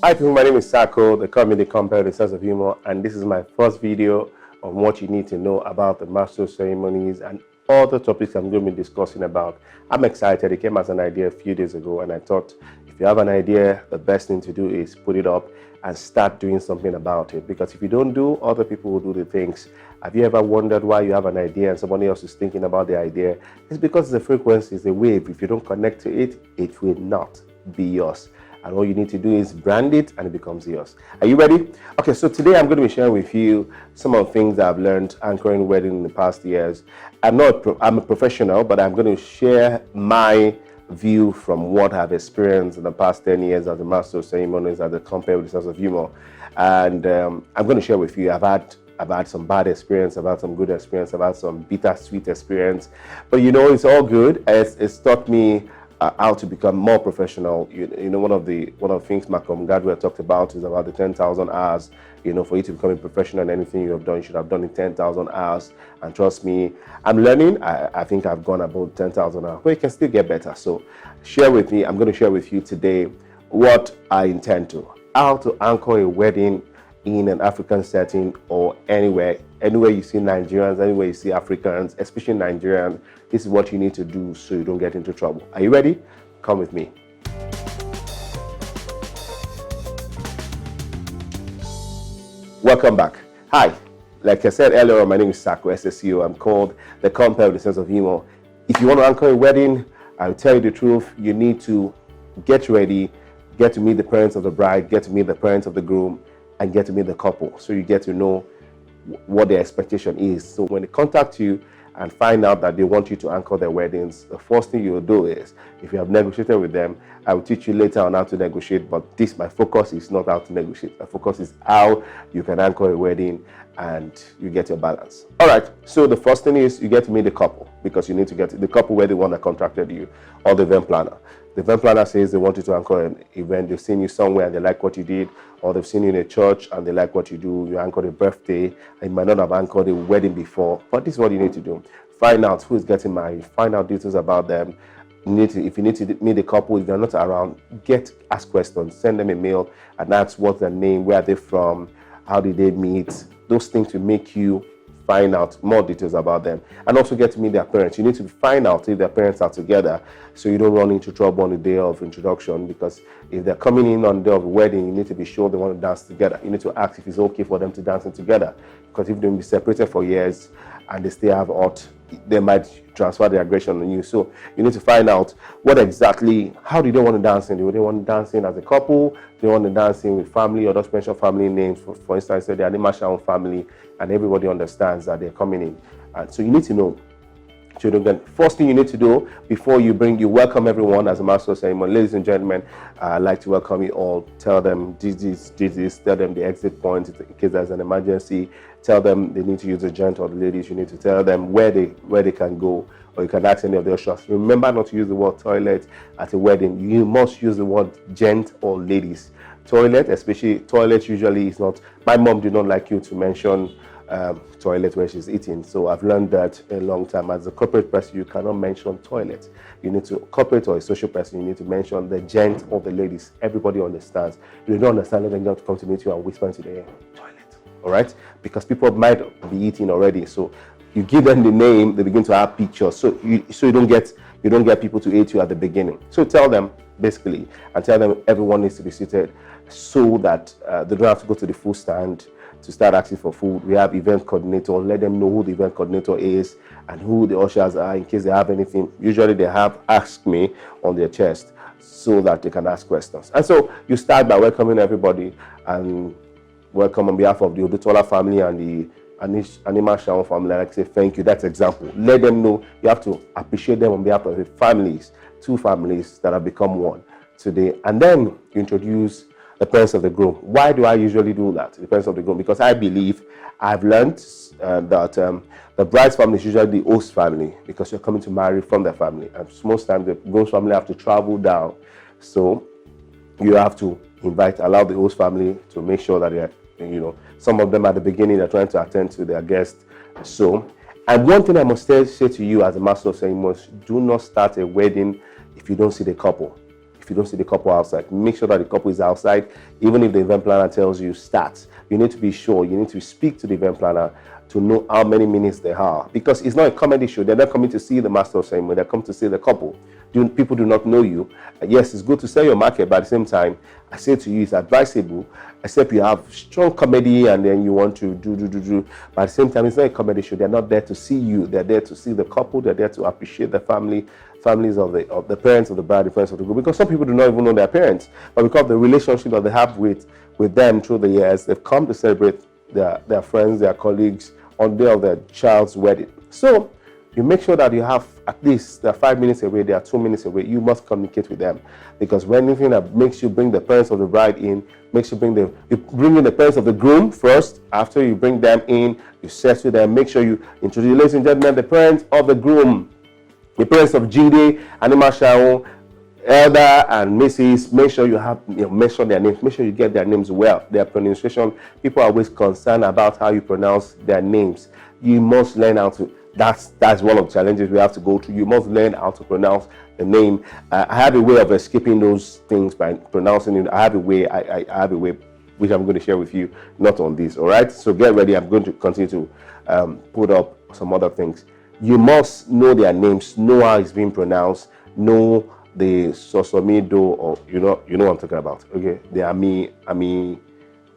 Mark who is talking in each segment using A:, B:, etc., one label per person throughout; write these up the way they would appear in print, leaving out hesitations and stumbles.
A: Hi people, my name is Saco, the comedy compare the sense of humor, and this is my first video on what you need to know about the master ceremonies and all the topics I'm going to be discussing about. I'm excited. It came as an idea a few days ago, and I thought if you have an idea, the best thing to do is put it up and start doing something about it, because if you don't do, other people will do the things. Have you ever wondered why you have an idea and somebody else is thinking about the idea? It's because the frequency is a wave. If you don't connect to it, it will not be yours. And all you need to do is brand it and it becomes yours. Are you ready? Okay, so today I'm going to be sharing with you some of the things I've learned anchoring wedding in the past years. I'm a professional, but I'm going to share my view from what I've experienced in the past 10 years as a master of ceremonies, as a compare with the sense of humor. And I'm going to share with you, I've had some bad experience, I've had some good experience, I've had some bittersweet experience. But you know, it's all good. It's taught me how to become more professional. You know, one of the things Malcolm Gladwell talked about is about the 10,000 hours. You know, for you to become a professional in anything you have done, you should have done it 10,000 hours. And trust me, I'm learning. I think I've gone about 10,000 hours, but you can still get better. So share with me. I'm going to share with you today what I intend to, how to anchor a wedding in an African setting or anywhere you see Nigerians, anywhere you see Africans, especially Nigerians. This is what you need to do so you don't get into trouble. Are you ready? Come with me. Welcome back. Hi. Like I said earlier, my name is Saco, SSU. I'm called the compare with the sense of humor. If you want to anchor a wedding, I'll tell you the truth. You need to get ready, get to meet the parents of the bride, get to meet the parents of the groom, and get to meet the couple, so you get to know what their expectation is. So when they contact you and find out that they want you to anchor their weddings, the first thing you'll do is, if you have negotiated with them, I will teach you later on how to negotiate, but my focus is not how to negotiate. My focus is how you can anchor a wedding and you get your balance. All right, so the first thing is you get to meet the couple, because you need to get the couple where the one that contracted you, or the event planner. The event planner says they want you to anchor an event. They've seen you somewhere and they like what you did, or they've seen you in a church and they like what you do. You anchored a birthday, and you might not have anchored a wedding before, but this is what you need to do. Find out who is getting married, find out details about them. If you need to meet a couple, if they're not around, ask questions, send them a mail and ask what's their name, where are they from, how did they meet. Those things will make you find out more details about them, and also get to meet their parents. You need to find out if their parents are together, so you don't run into trouble on the day of introduction, because if they're coming in on the day of the wedding, you need to be sure they want to dance together. You need to ask if it's okay for them to dance together, because if they'll be separated for years and they still have aught, they might transfer the aggression on you. So you need to find out how do they want to dance in? Do they want to dance in as a couple? Do they want to dance in with family, or just mention family names? For instance, say the Animashaun family, and everybody understands that they're coming in. And so you need to know. So first thing you need to do before you welcome everyone as a master of ceremony. Ladies and gentlemen, I'd like to welcome you all. Tell them this, tell them the exit point in case there's an emergency. Tell them they need to use the gent or the ladies. You need to tell them where they can go, or you can ask any of their ushers. Remember not to use the word toilet at a wedding. You must use the word gent or ladies. Toilet, especially toilet, usually is not. My mom did not like you to mention toilet where she's eating. So I've learned that a long time. As a corporate person, you cannot mention toilet. You need to, corporate or a social person, you need to mention the gent or the ladies. Everybody understands. If you don't understand, let them come to meet you and whisper into the air, toilet. All right? Because people might be eating already. So you give them the name, they begin to have pictures. So you don't get people to hate you at the beginning. So tell them basically, and tell them everyone needs to be seated, so that they don't have to go to the food stand to start asking for food. We have event coordinator. Let them know who the event coordinator is and who the ushers are, in case they have anything. Usually they have Ask Me on their chest, so that they can ask questions. And so you start by welcoming everybody, and welcome on behalf of the Odutola family and the Animashaun family. Like say thank you. That's example. Let them know you have to appreciate them on behalf of the families, two families that have become one today. And then you introduce the parents of the groom. Why do I usually do that? The parents of the groom, because I believe, I've learned that the bride's family is usually the host family, because you're coming to marry from their family, and most times the groom's family have to travel down. So you have to allow the host family to make sure that they're, some of them at the beginning are trying to attend to their guests. So, and one thing I must say to you as a master of ceremonies: do not start a wedding if you don't see the couple. if you don't see the couple outside. Make sure that the couple is outside. Even if the event planner tells you start, you need to be sure. You need to speak to the event planner to know how many minutes they are, because it's not a comedy show. They're not coming to see the master of ceremony. They're coming to see the couple. People do not know you. Yes, it's good to sell your market, but at the same time, I say to you, it's advisable, except you have strong comedy and then you want to do. But at the same time, it's not a comedy show. They're not there to see you. They're there to see the couple. They're there to appreciate the families of the parents of the bride, the parents of the group. Because some people do not even know their parents, but because of the relationship that they have with them through the years, they've come to celebrate their friends, their colleagues on the day of their child's wedding. So you make sure that you have at least, they're 5 minutes away, they are 2 minutes away. You must communicate with them, because when anything that makes you bring the parents of the bride in, makes you bring in the parents of the groom first. After you bring them in, you settle them. Make sure you introduce, ladies and gentlemen, the parents of the groom, the parents of Jide, Anima Sharon, Elder and Mrs. Make sure you mention their names. Make sure you get their names well. Their pronunciation. People are always concerned about how you pronounce their names. You must learn how to. That's one of the challenges we have to go through. You must learn how to pronounce the name. I have a way of escaping those things by pronouncing it. I have a way. I have a way which I'm going to share with you. Not on this. All right. So get ready. I'm going to continue to put up some other things. You must know their names. Know how it's being pronounced. Know the Sosomido, or you know what I'm talking about. Okay, the Ami.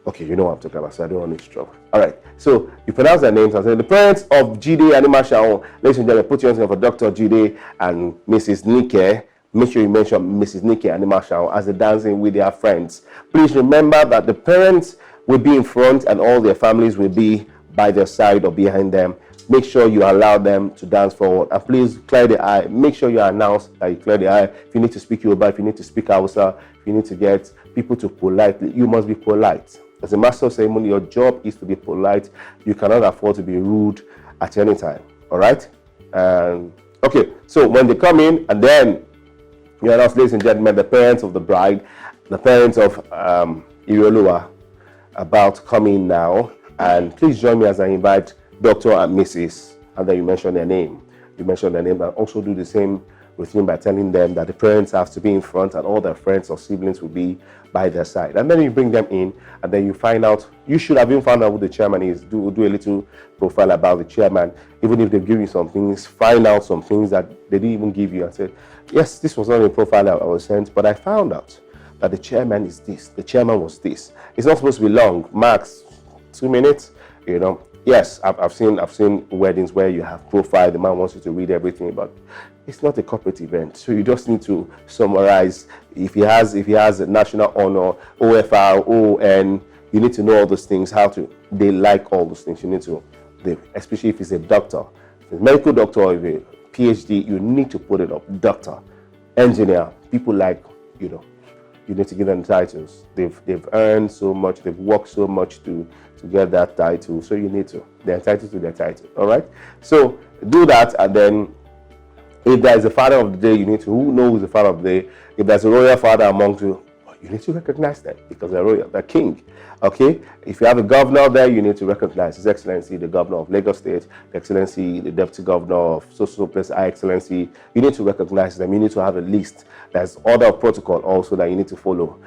A: Okay, you know what I'm talking about, so I don't want to struggle. All right, so you pronounce their names and say the parents of Jide and Anima Sharon. Ladies and gentlemen, put your hands in for Dr. Jide and Mrs. Nike. Make sure you mention Mrs. Nike and Anima Sharon as they're dancing with their friends. Please remember that the parents will be in front and all their families will be by their side or behind them. Make sure you allow them to dance forward, and please clear the aisle. Make sure you announce that you clear the aisle. If you need to speak Yoruba, if you need to speak Hausa, if you need to get people to politely, you must be polite. As a master of ceremony, your job is to be polite. You cannot afford to be rude at any time. All right? Okay, so when they come in, and then you announce, ladies and gentlemen, the parents of the bride, the parents of Irioluwa, about coming now. And please join me as I invite Dr. and Mrs. and then you mention their name. You mention their name, and also do the same with him by telling them that the parents have to be in front and all their friends or siblings will be by their side. And then you bring them in, and then you find out, you should have even found out who the chairman is. Do a little profile about the chairman. Even if they give you some things, find out some things that they didn't even give you and say, yes, this was not a profile I was sent, but I found out that the chairman is this, the chairman was this. It's not supposed to be long, max 2 minutes, you know. Yes, I've seen weddings where you have profile, the man wants you to read everything, but it's not a corporate event. So you just need to summarize. If he has a national honor, OFR, ON, you need to know all those things, they like all those things. You need to, especially if he's a doctor, if he's a medical doctor or a PhD, you need to put it up. Doctor, engineer, people like, you need to give them titles. They've earned so much, they've worked so much to get that title. So you need to. They're entitled to their title. All right. So do that, and then if there is a father of the day, you need to. Who knows the father of the day? If there's a royal father among you, you need to recognize them because they're royal, they're king. Okay. If you have a governor there, you need to recognize His Excellency, the governor of Lagos State, the Excellency, the deputy governor of so place, High Excellency. You need to recognize them. You need to have a list. There's order of protocol also that you need to follow,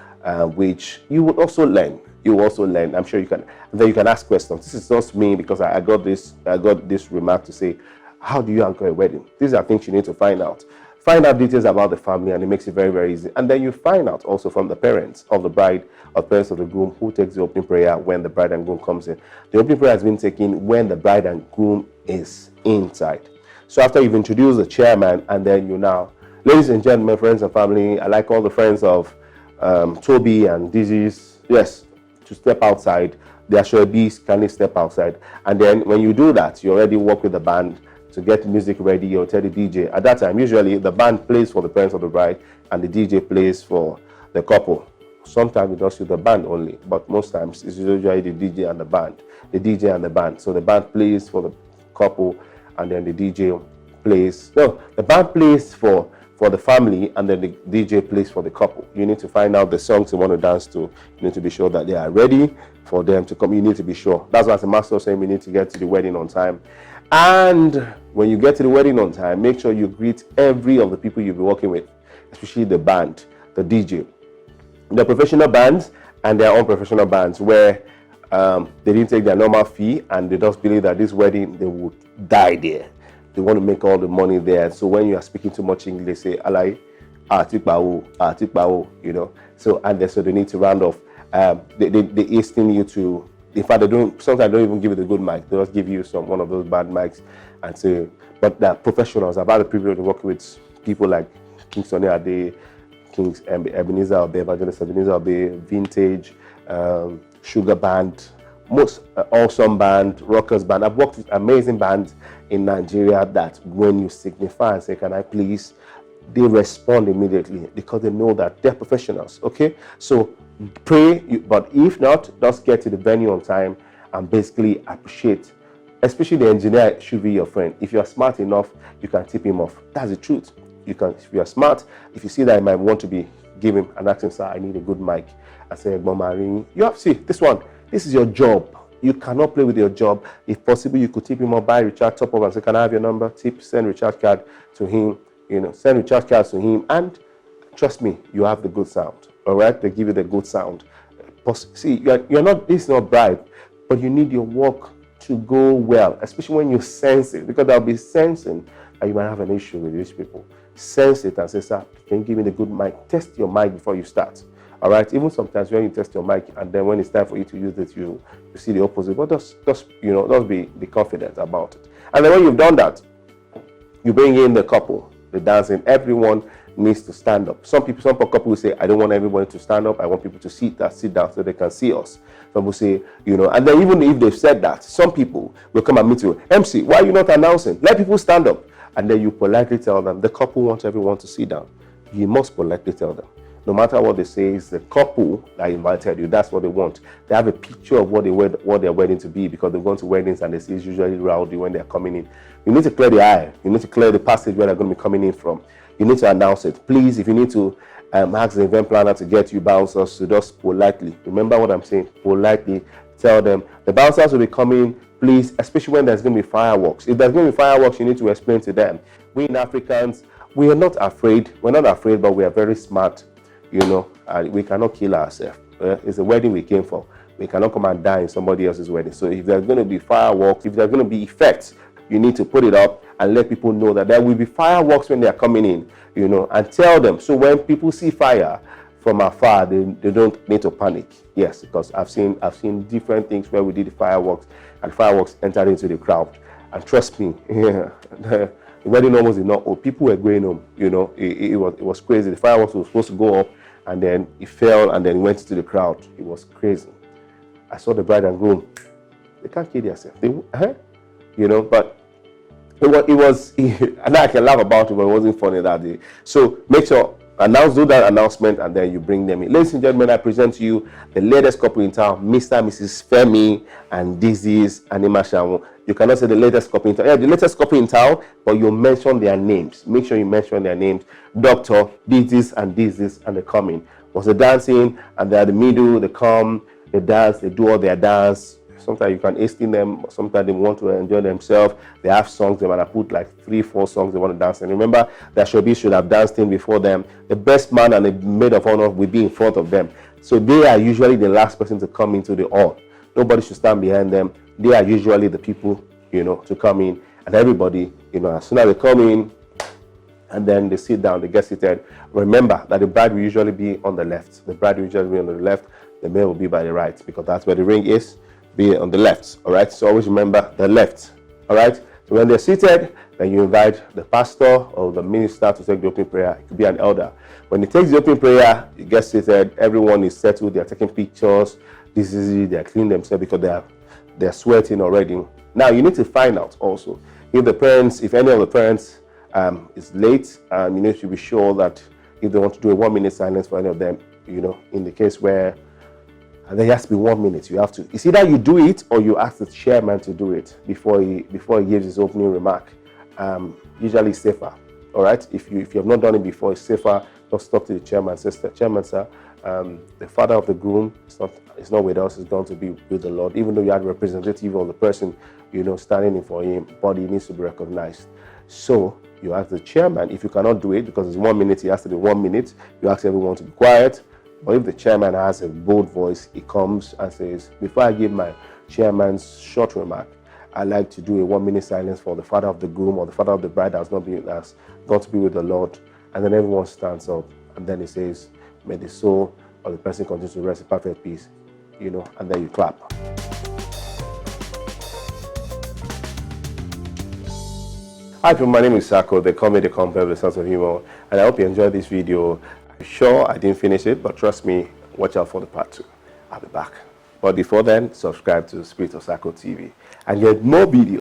A: which you would also learn. I'm sure you can. And then you can ask questions. This is just me because I got this remark to say, how do you anchor a wedding? These are things you need to find out. Find out details about the family, and it makes it very, very easy. And then you find out also from the parents of the bride or parents of the groom who takes the opening prayer when the bride and groom comes in. The opening prayer has been taken when the bride and groom is inside. So after you've introduced the chairman, and then you now, ladies and gentlemen, friends and family, I like all the friends of Toby and Dizzy's, yes, to step outside. Their Shoebis can step outside. And then when you do that, you already work with the band to get music ready, or tell the DJ. At that time, usually the band plays for the parents of the bride and the DJ plays for the couple. Sometimes we just use the band only, but most times it's usually the DJ and the band. The DJ and the band. So the band plays for the couple, and then the DJ plays. No, the band plays for the family, and then the DJ plays for the couple. You need to find out the songs you want to dance to. You need to be sure that they are ready for them to come. You need to be sure. That's why as a master of ceremony, you need to get to the wedding on time. And when you get to the wedding on time, make sure you greet every of the people you'll be working with, especially the band. the DJ. The professional bands and their own professional bands where they didn't take their normal fee and they just believe that this wedding, they would die there. They want to make all the money there. So when you are speaking too much English, they say, alai, you know. So, and so they need to round off. They hasten you to, in fact, sometimes they don't even give you the good mic. They just give you one of those bad mics and say, but they're professionals. I've had the privilege of working with people like King Sonny Ade, King Ebenezer Obey, Evangelist Ebenezer Obey, Vintage, Sugar Band, most awesome band, rockers band. I've worked with amazing bands in Nigeria that when you signify and say, can I please, they respond immediately because they know that they're professionals, okay? So pray, but if not, just get to the venue on time and basically appreciate. Especially the engineer should be your friend. If you're smart enough, you can tip him off. That's the truth. You can, if you're smart, if you see that you might want to give him and ask him, sir, I need a good mic. I say, Mama, you have to see this one. This is your job. You cannot play with your job. If possible, you could tip him up, buy recharge top up and say, can I have your number? Tip, send recharge card to him. You know, send recharge cards to him, and trust me, you have the good sound. All right, they give you the good sound. See, you're not. This is not bribe, but you need your work to go well, especially when you sense it, because there'll be sensing that you might have an issue with these people. Sense it and say, sir, can you give me the good mic? Test your mic before you start. All right. Even sometimes when you test your mic and then when it's time for you to use it, you see the opposite. But just be confident about it. And then when you've done that, you bring in the couple. The dancing, everyone needs to stand up. Some couple will say, I don't want everybody to stand up. I want people to sit down so they can see us. Some will say, and then even if they've said that, some people will come and meet you. MC, why are you not announcing? Let people stand up. And then you politely tell them, the couple wants everyone to sit down. You must politely tell them. No matter what they say, it's the couple that invited you. That's what they want. They have a picture of what their wedding to be, because they've gone to weddings and they see it's usually rowdy when they're coming in. You need to clear the aisle. You need to clear the passage where they're going to be coming in from. You need to announce it. Please, if you need to ask the event planner to get you bouncers, to just politely, remember what I'm saying, politely tell them the bouncers will be coming, please, especially when there's going to be fireworks. If there's going to be fireworks, you need to explain to them. We in Africans, we are not afraid. We're not afraid, but we are very smart. We cannot kill ourselves. It's a wedding we came for. We cannot come and die in somebody else's wedding. So if there's going to be fireworks, if there's going to be effects, you need to put it up and let people know that there will be fireworks when they are coming in, and tell them. So when people see fire from afar, they don't need to panic. Yes, because I've seen different things where we did the fireworks and fireworks entered into the crowd. And trust me, the wedding almost did not. People were going home. It was crazy. The fireworks were supposed to go up, and then it fell, and then it went into the crowd. It was crazy. I saw the bride and groom. They can't kill themselves. But it was, and I can laugh about it, but it wasn't funny that day. So make sure, do that announcement, and then you bring them in. Ladies and gentlemen, I present to you the latest couple in town, Mr. and Mrs. Femi, and this is Anima Shamu. You cannot say the latest couple in town. Yeah, the latest couple in town, but you mention their names. Make sure you mention their names. Doctor, this, and they come in. Was the dancing, and they're the middle, they come, they dance, they do all their dance. Sometimes you can hasten them, sometimes they want to enjoy themselves. They have songs, they want to put like 3-4 songs they want to dance. And remember that Shobi should have danced in before them. The best man and the maid of honor will be in front of them. So they are usually the last person to come into the hall. Nobody should stand behind them. They are usually the people, to come in. And everybody, as soon as they come in, and then they sit down, they get seated. Remember that the bride will usually be on the left. The bride will usually be on the left. The male will be by the right, because that's where the ring is. Be on the left. All right. So always remember the left. All right. So when they're seated, then you invite the pastor or the minister to take the opening prayer. It could be an elder. When he takes the opening prayer, you get seated. Everyone is settled. They are taking pictures. This is it. They are cleaning themselves because they're sweating already. Now you need to find out also if any of the parents is late. You need to be sure that if they want to do a 1-minute silence for any of them, in the case where and there has to be 1 minute. You have to. It's either you do it or you ask the chairman to do it before he gives his opening remark. Usually it's safer. All right. If you have not done it before, it's safer. Just talk to the chairman. Say, Chairman, sir, the father of the groom is not with us. He's going to be with the Lord. Even though you had a representative of the person, standing in for him, but he needs to be recognized. So you ask the chairman, if you cannot do it, because it's 1 minute, it has to be 1 minute, you ask everyone to be quiet. But if the chairman has a bold voice, he comes and says, before I give my chairman's short remark, I like to do a 1 minute silence for the father of the groom or the father of the bride that has not been with us, not to be with the Lord. And then everyone stands up, and then he says, may the soul of the person continue to rest in perfect peace, and then you clap. Hi people, my name is Saco, the comedy compare with a sense of humor, and I hope you enjoyed this video. I'm sure I didn't finish it, but trust me, watch out for the part 2. I'll be back. But before then, subscribe to Spirit of Saco TV and get more videos.